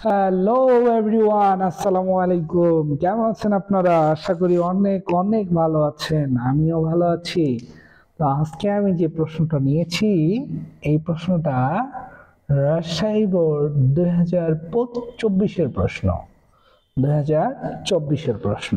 Hello everyone, আসসালামু আলাইকুম। কেমন আছেন আপনারা? আশা করি অনেক অনেক ভালো আছেন। আমিও ভালো আছি। তো আজকে আমি যে প্রশ্নটা নিয়েছি, এই প্রশ্নটা রাজশাহী বোর্ড 2024-এর প্রশ্ন। 2024-এর প্রশ্ন।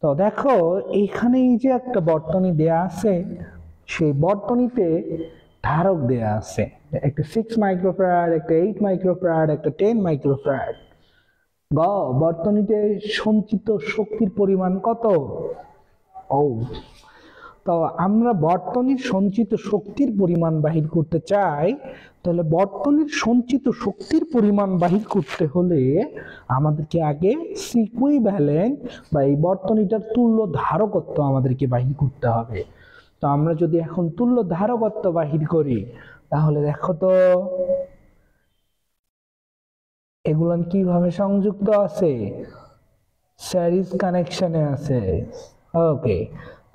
তো দেখো, এইখানে এই যে একটা বর্তনী দেয়া আছে, সেই বর্তনীতে ধারক দেয়া আছে। একটা 6 মাইক্রোফ্যারাড, একটা 8 মাইক্রোফ্যারাড, একটা 10 মাইক্রোফ্যারাড। বর্তনীতে সঞ্চিত শক্তির পরিমাণ কত? ও, তো আমরা বর্তনীর সঞ্চিত শক্তির পরিমাণ বাহির করতে চাই। তাহলে বর্তনীর সঞ্চিত শক্তির পরিমাণ বাহির করতে হলে আমাদেরকে আগে ইকুইভ্যালেন্ট বা এই বর্তনীটার তুল্য ধারকত্ব আমাদেরকে বাহির করতে হবে। তো আমরা যদি এখন তুল্য ধারকত্ব বাহির করি, তাহলে দেখো তো এগুলো কিভাবে সংযুক্ত আছে? সিরিজ কানেকশনে আছে। ওকে,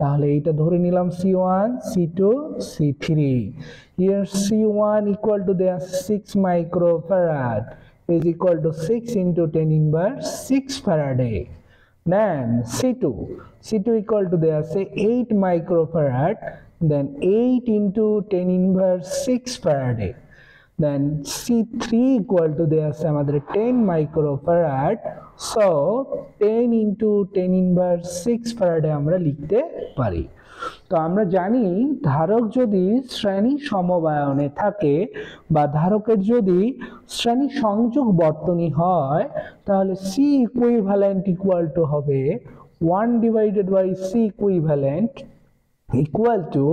তাহলে এইটা ধরে নিলাম C1, C2, C3। Here C1 equal to the 6 microfarad is equal to 6 into 10 inverse 6 Faraday. Then C2 equal to the 8 microfarad, then 8 into 10 inverse 6 Faraday. Then C3 equal to the আমাদের 10 microfarad, so 10 into 10 inverse 6 Faraday আমরা লিখতে পারি। তো আমরা জানি ধারক যদি শ্রেণী সমবায়নে থাকে বা ধারকের যদি শ্রেণী সংযোগ বর্তনী হয়, তাহলে C equivalent equal to হবে 1 divided by C equivalent equal to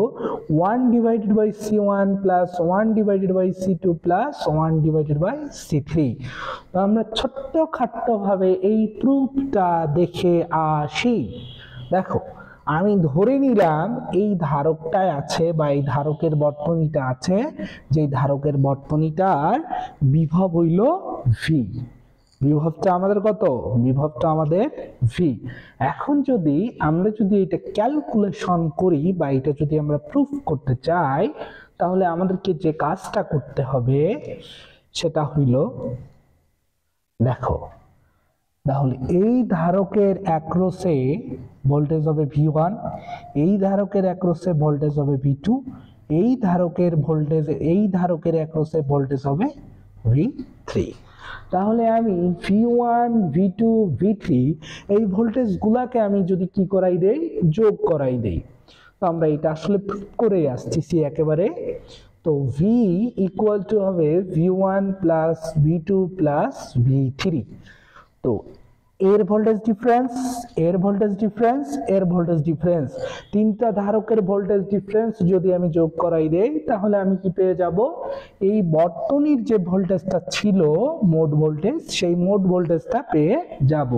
1 divided by C1 plus 1 divided by C2 plus 1 divided by C3। তো আমরা ছোট্ট খাট্ট ভাবে এই প্রুফটা দেখে আসি। দেখো, আমি ধরে নিলাম এই ধারকটায় আছে বা এই ধারকের বর্তনীটা আছে, যে ধারকের বর্তনীটার বিভব হইল V। বিভবটা আমাদের কত? বিভবটা আমাদের V। এখন যদি আমরা এটা ক্যালকুলেশন করি বা এটা যদি আমরা প্রুফ করতে চাই, তাহলে আমাদেরকে যে কাজটা করতে হবে সেটা হইল, দেখো, তাহলে এই ধারকের অ্যাক্রসে ভোল্টেজ হবে V1, এই ধারকের অ্যাক্রসে ভোল্টেজ হবে V2, এই ধারকের অ্যাক্রসে ভোল্টেজ হবে V3। তাহলে আমি V1, V2, V3 এই ভোল্টেজ গুলাকে আমি যদি কি করাই দেই, যোগ করাই দেই, তো আমরা এটা আসলে প্রুফ করে আসতেছি একেবারে। তো V ইকুয়াল টু হবে V1 plus V2 plus V3। তো এর ভোল্টেজ ডিফারেন্স, এর ভোল্টেজ ডিফারেন্স, এর ভোল্টেজ ডিফারেন্স, তিনটা ধারকের ভোল্টেজ ডিফারেন্স যদি আমি যোগ করাই দেই, তাহলে আমি কি পেয়ে যাব? এই বর্তনীর যে ভোল্টেজটা ছিল মোট ভোল্টেজ, সেই মোট ভোল্টেজটা পেয়ে যাব।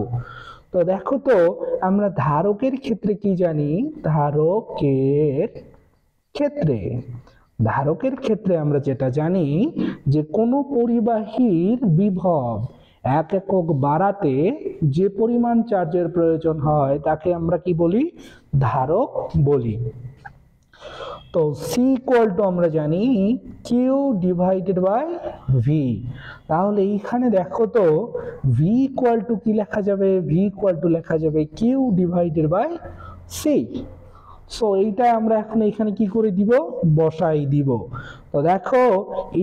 তো দেখো তো, আমরা ধারকের ক্ষেত্রে কি জানি? ধারকের ক্ষেত্রে আমরা যেটা জানি যে কোনো পরিবাহীর বিভব 1 একক বাড়াতে যে পরিমাণ চার্জের প্রয়োজন হয় তাকে আমরা কি বলি? ধারক বলি। তো C ইকুয়াল টু আমরা জানি Q ডিভাইডেড বাই V। তাহলে এইখানে দেখো তো V ইকুয়াল টু কি লেখা যাবে? V ইকুয়াল টু লেখা যাবে Q divided by C। So এইটা আমরা এখন এখানে কি করে দিব? বসাই দিব। তো দেখো,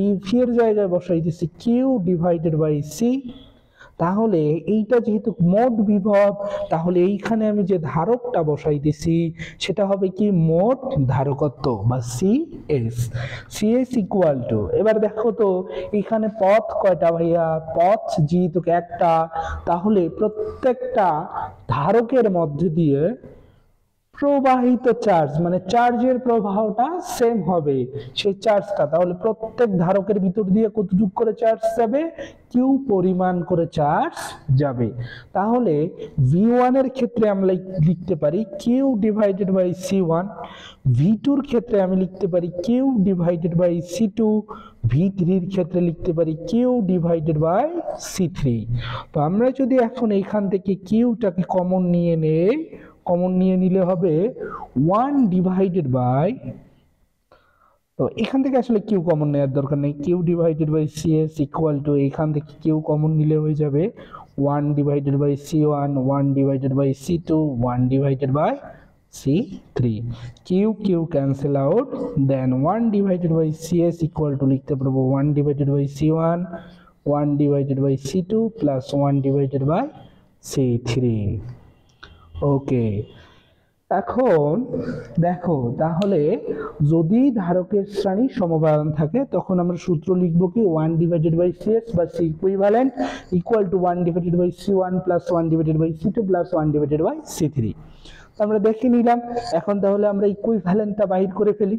এই V এর জায়গায় বসাই দিচ্ছি Q ডিভাইডেড বাই C। তাহলে এইটা যেহেতু মোট বিভব, তাহলে এইখানে আমি যে ধারকটা বসাই দিছি সেটা হবে কি? মোট ধারকত্ব বা CS ইকুয়াল টু, এবার দেখো তো এখানে পথ কয়টা ভাইয়া? পথ যেহেতু একটা, তাহলে প্রত্যেকটা ধারকের মধ্যে দিয়ে প্রবাহিত চার্জ মানে চার্জের প্রবাহটা সেম হবে সেই চার্জটা। তাহলে প্রত্যেক ধারকের ভিতর দিয়ে কতটুকু করে চার্জ যাবে? কিউ পরিমাণ করে চার্জ যাবে। তাহলে V1 এর ক্ষেত্রে আমরা লিখতে পারি Q divided by C1, V2 এর ক্ষেত্রে আমি লিখতে পারি Q divided by C2, V3 এর ক্ষেত্রে লিখতে পারি কিউ ডিভাইডেড বাই C3। তো আমরা যদি এখন এইখান থেকে কিউটাকে কমন নিয়ে নেই, কমন নিয়ে নিলে হবে 1 ডিভাইডেড বাই তো এখান থেকে আসলে কিউ কমন নেওয়ার দরকার নেই, Q divided by CS equal to এখান থেকে কিউ কমন নিলে হয়ে যাবে 1 ডিভাইডেড বাই সি1, 1 ডিভাইডেড বাই সি2, 1 divided by C3, Q Q cancel out, then 1 divided by CS equal to লিখতে পারবো 1 ডিভাইডেড বাই সি1, 1 ডিভাইডেড বাই সি2 plus 1 divided by C3। Okay, এখন দেখো তাহলে যদি ধারকের শ্রেণী সমবায়ন থাকে তখন আমরা সূত্র লিখব কি 1 ডিভাইডেড বাই সিএস বা C equivalent equal to 1 divided by সি1 প্লাস 1 ডিভাইডেড বাই সি2 প্লাস 1 ডিভাইডেড বাই সি3। আমরা দেখে নিলাম, এখন তাহলে আমরা ইকুইভ্যালেন্টটা বাইর করে ফেলি।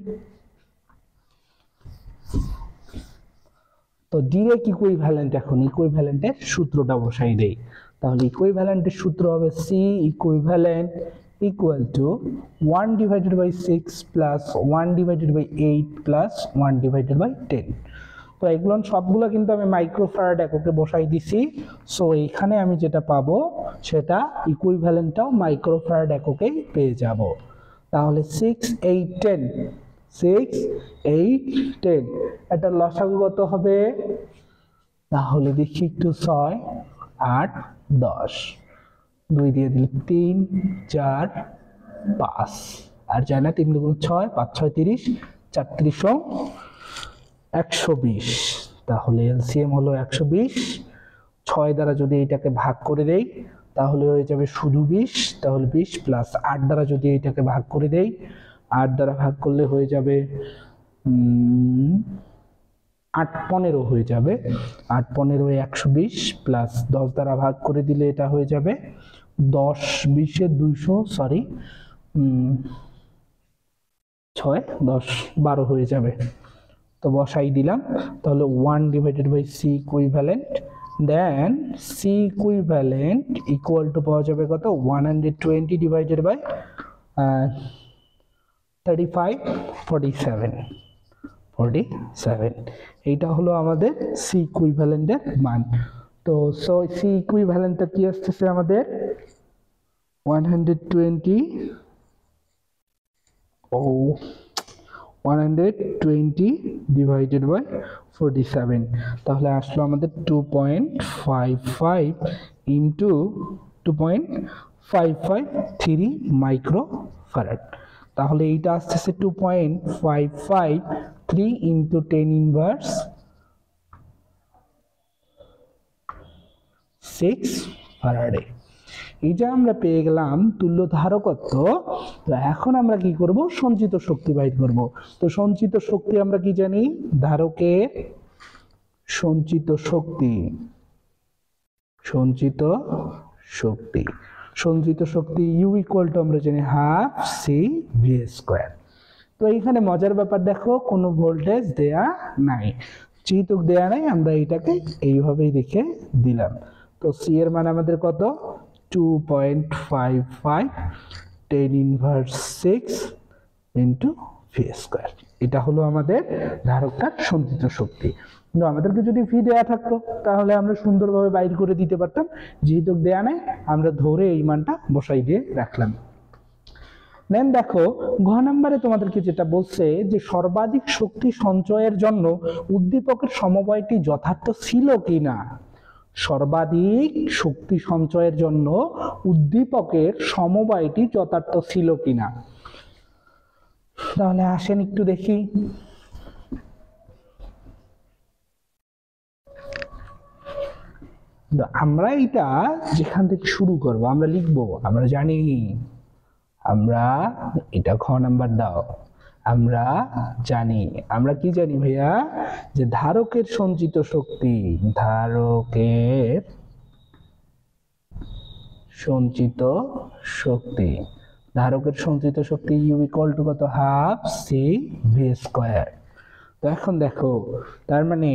তো ডিরেক্ট ইকুইভ্যালেন্ট, এখন ইকুইভ্যালেন্টের সূত্রটা বসাই দেই। তাহলে ইকুইভ্যালেন্টের সূত্র হবে C equivalent equal to 1 divided by 6 plus 1 divided by 8 plus 1 divided by 10। তো এগুলো সবগুলো কিন্তু আমি মাইক্রোফ্যারাড এককে বসাই দিছি। সো এইখানে আমি যেটা পাবো সেটা ইকুইভ্যালেন্টটাও মাইক্রোফ্যারাড এককেই পেয়ে যাব। তাহলে 6 8 10, 6 8 10 এটা লসাগু কত হবে? তাহলে দেখি একটু 6 8 10, 2 দিয়ে দিলে 3 4 5, আর যায় না 3 দুগুণ 6, 5 6 30, 4 30 120। তাহলে এলসিএম হলো 120। 6 দ্বারা যদি এটাকে ভাগ করে দেই তাহলে হয়ে যাবে শুধু 20, তাহলে 20 প্লাস 8 দ্বারা যদি এটাকে ভাগ করে দেই, 8 দ্বারা ভাগ করলে হয়ে যাবে 8 15 হয়ে যাবে, 8 15 120 প্লাস 10 দ্বারা ভাগ করে দিলে এটা হয়ে যাবে 10 20 এ 200, সরি 6 10 12 হয়ে যাবে। তো বসাই দিলাম, তাহলে 1 divided by C equivalent, then C equivalent equal to পাওয়া যাবে কত? 120 ডিভাইডেড বাই 35 47। এইটা হলো আমাদের সি ইকুইভ্যালেন্টের মান। তো সি ইকুইভ্যালেন্টটা কি আসছে আমাদের 120 ডিভাইডেড বাই 47, তাহলে আসলো আমাদের 2.55 ইন্টু 2.553 মাইক্রোফ্যারাড। তাহলে এইটা আসতেছে 2.553 ইন্টু 10 ইনভার্স 6 ফ্যারাডে। এইটা আমরা পেয়ে গেলাম তুল্য ধারকত্ব। তো এখন আমরা কি করব? সঞ্চিত শক্তি বাইর করব। তো সঞ্চিত শক্তি আমরা কি জানি? ধারকের সঞ্চিত শক্তি, সঞ্চিত শক্তি ইউ ইকুয়াল টু আমরা জানি হাফ সি ভি স্কয়ার। তো এইখানে মজার ব্যাপার দেখো, কোনো ভোল্টেজ দেয়া নাই, যেহেতু দেয়া নাই আমরা এটাকে এইভাবেই লিখে দিলাম। তো সি এর মান আমাদের কত? 2.55 10 ইনভার্স 6 ইন্টু ভি স্কয়ার। এটা হলো আমাদের ধারকটার সঞ্চিত শক্তি। কিন্তু আমাদেরকে যদি ভি দেয়া থাকতো তাহলে আমরা সুন্দরভাবে বাইর করে দিতে পারতাম, যেহেতু দেয়া নাই আমরা ধরে এই মানটা বসাই দিয়ে রাখলাম। দেন দেখো ঘ নম্বরে তোমাদেরকে যেটা বলছে যে সর্বাধিক শক্তি সঞ্চয়ের জন্য উদ্দীপকের সমবায়টি যথার্থ ছিল কিনা। সর্বাধিক শক্তি সঞ্চয়ের জন্য উদ্দীপকের সমবায়টি যথার্থ ছিল কিনা। তাহলে আসেন একটু দেখি। আমরা এটা যেখান থেকে শুরু করব আমরা লিখবো, আমরা জানি, আমরা এটা খ নাম্বার দাও, আমরা জানি, আমরা কি জানি ভাইয়া? যে ধারকের সঞ্চিত শক্তি, ধারকের সঞ্চিত শক্তি, ধারকের সঞ্চিত শক্তি ইউ ইকুয়াল টু কত? Half C V square. তো এখন দেখো তার মানে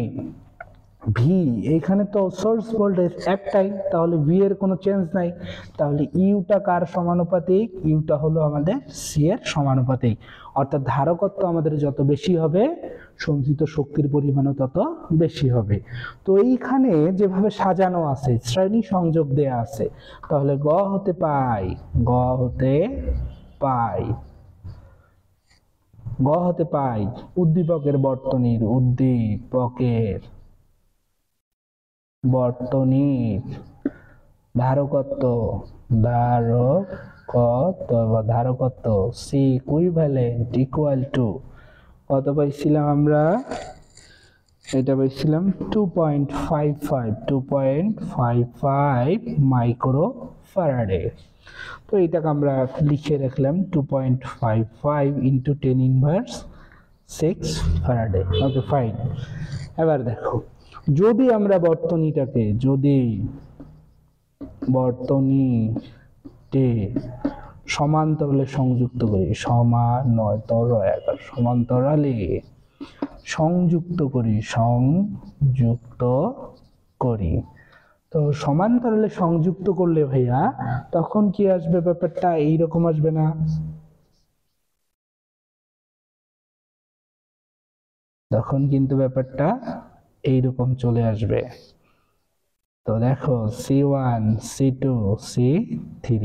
ভি, এইখানে তো সোর্স ভোল্টেজ একটাই, তাহলে ভি এর কোনো চেঞ্জ নাই, তাহলে ইউটা কার সমানুপাতিক? ইউটা হলো আমাদের সি এর সমানুপাতিক, অর্থাৎ ধারকত্ব আমাদের যত বেশি হবে সঞ্চিত শক্তির পরিমাণও তত বেশি হবে। তো এইখানে যেভাবে সাজানো আছে, শ্রেণী সংযোগ দেয়া আছে, তাহলে গ হতে পাই গ হতে পাই উদ্দীপকের বর্তনীর ধারকত্ব ধারকত্ব সি ইকুইভ্যালেন্ট ইকুয়াল টু কত পাইছিলাম আমরা, এটা পাইছিলাম 2.55 মাইক্রোফ্যারাডে। তো এটাকে আমরা লিখে রাখলাম 2.55 into 10 inverse 6 Faraday. Okay fine. এবার দেখো যদি আমরা বর্তনীতে সমান্তরালে সংযুক্ত করি, সমান্তরালে সংযুক্ত করি, তো সমান্তরালে সংযুক্ত করলে ভাইয়া তখন কি আসবে, ব্যাপারটা এইরকম আসবে না? তখন কিন্তু ব্যাপারটা এইরকম চলে আসবে। তো দেখো C1 C2 C3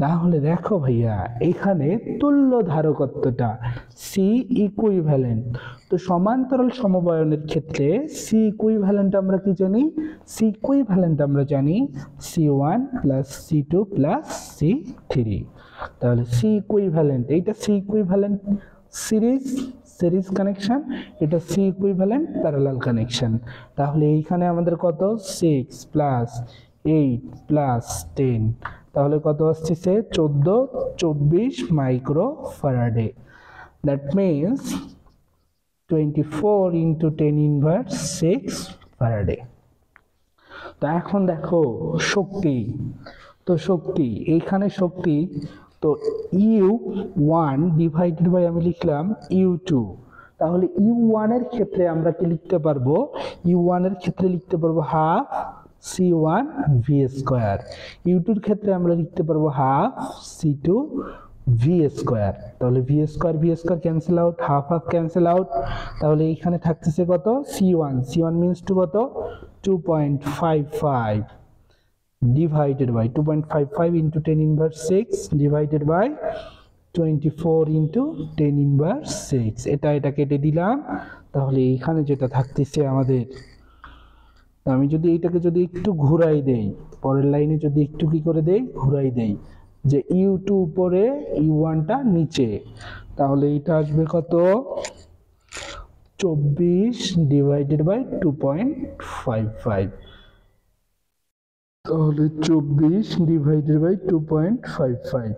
তাহলে দেখো ভাইয়া এখানে তুল্য ধারকত্বটা সি ইকুইভ্যালেন্ট। তো সমান্তরাল সমবায়নের ক্ষেত্রে সি ইকুইভ্যালেন্ট আমরা কি জানি? সি ইকুইভ্যালেন্ট আমরা জানি C1 plus C2 plus C3। তাহলে সি ইকুইভ্যালেন্ট, এইটা সি ইকুইভ্যালেন্ট সিরিজ কানেকশন, এটা সি ইকুইভ্যালেন্ট প্যারালাল কানেকশন। তাহলে এইখানে আমাদের কত 6 প্লাস 8 প্লাস 10, তাহলে কত আসছে 24 মাইক্রোফ্যারাডে। দ্যাট মিন্স 24 ইন্টু 10 ইনভার্স 6 ফ্যারাডে। তো এখন দেখো শক্তি, এইখানে শক্তি তো U1 ডিভাইডেড বাই আমি লিখলাম U2। তাহলে U1 এর ক্ষেত্রে আমরা কি লিখতে পারবো? U1 এর ক্ষেত্রে লিখতে পারবো half C1 V square. U2 এর ক্ষেত্রে আমরা লিখতে পারবো হাফ C2 V স্কয়ার। তাহলে V square cancel out, half cancel out. তাহলে এইখানে থাকতেছে কত C1 মিন্স টু কত 2.55 divided by 2.55 into 10 inverse 6 divided by 24 into 10 inverse 6। এটা কেটে দিলাম। তাহলে এখানে যেটা থাকতেছে আমাদের, আমি যদি এইটাকে যদি একটু ঘুরাই দেই, পরের লাইনে যদি একটু কি করে দেই, ঘুরাই দেই, যে U2 উপরে U1 টা নিচে, তাহলে এটা আসবে কত 24 divided by 2.55। তাহলে 24 ডিভাইডেড বাই 2.55,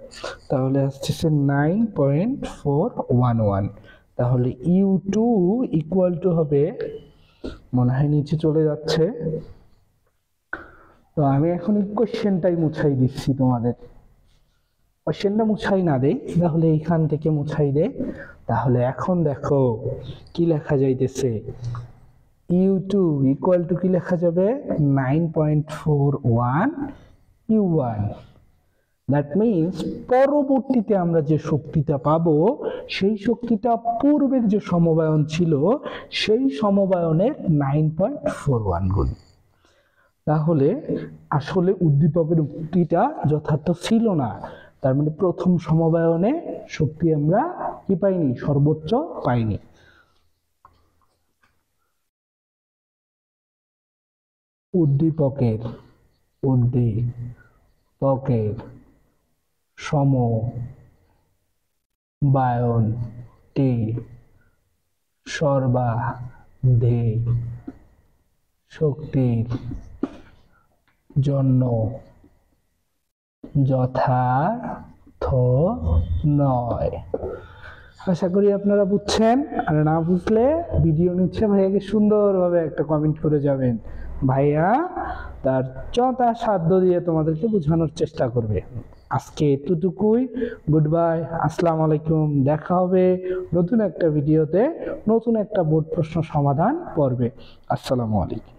তাহলে আসছে 9.411। তাহলে U2 ইকুয়াল টু হবে, মনে হয় নিচে চলে যাচ্ছে। তো আমি এখন কোশ্চেনটাই মুছাই দিচ্ছি তোমাদের, কোশ্চেনটা মুছাই না দেই, তাহলে এইখান থেকে মুছাই দেই। তাহলে এখন দেখো কি লেখা যাইতেছে, U2 ইকুয়াল টু কি লেখা যাবে 9.41 U1। দ্যাট মিন্স পরবর্তীতে আমরা যে শক্তিটা পাবো সেই শক্তিটা পূর্বের যে সমবায়ন ছিল সেই সমবায়নের 9.41 গুণ। তাহলে আসলে উদ্দীপকের উক্তিটা যথার্থ ছিল না, তার মানে প্রথম সমবায়নে শক্তি আমরা কি পাইনি, সর্বোচ্চ পাইনি। উদ্দীপকের সমবায়নটি সর্বাধিক শক্তির জন্য যথার্থ নয়। আশা করি আপনারা বুঝছেন, আর না বুঝলে ভিডিও নিচ্ছে ভাইয়াকে সুন্দরভাবে একটা কমেন্ট করে যাবেন, ভাইয়া তার যথাসাধ্য দিয়ে তোমাদেরকে বোঝানোর চেষ্টা করবে। আজকে এতটুকুই, গুড বাই, আসসালামু আলাইকুম। দেখা হবে নতুন একটা ভিডিওতে, নতুন একটা বোর্ড প্রশ্ন সমাধান পর্বে। আসসালামু আলাইকুম।